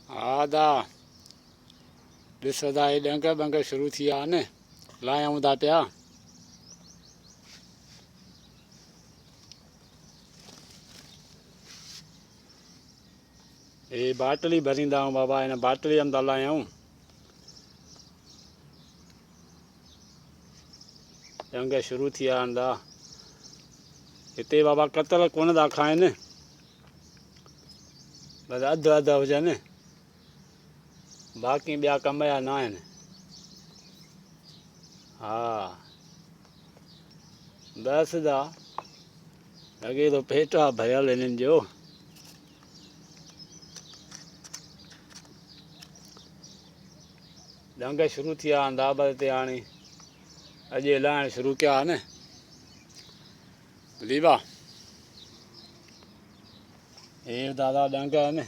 आदा ॾिसो था हे डंग बंग शुरू थी विया आहिनि, लायूं था पिया। हे बाटली भरींदा आहियूं बाबा, हिन बाटलीअ में था लायूं। डंग शुरू थी विया आहिनि था। हिते बाबा कतल कोन था खाइनि, बसि अधु अधु हुजनि, बाक़ी ॿिया कम जा न आहिनि। हा बसि था, लॻे थो पेट आहे भरियल हिननि जो। डंग शुरू थी विया आहिनि था, बसि हिते हाणे अॼु लाइण शुरू कया आहिनि। लीवा हे दादा डंग आहिनि।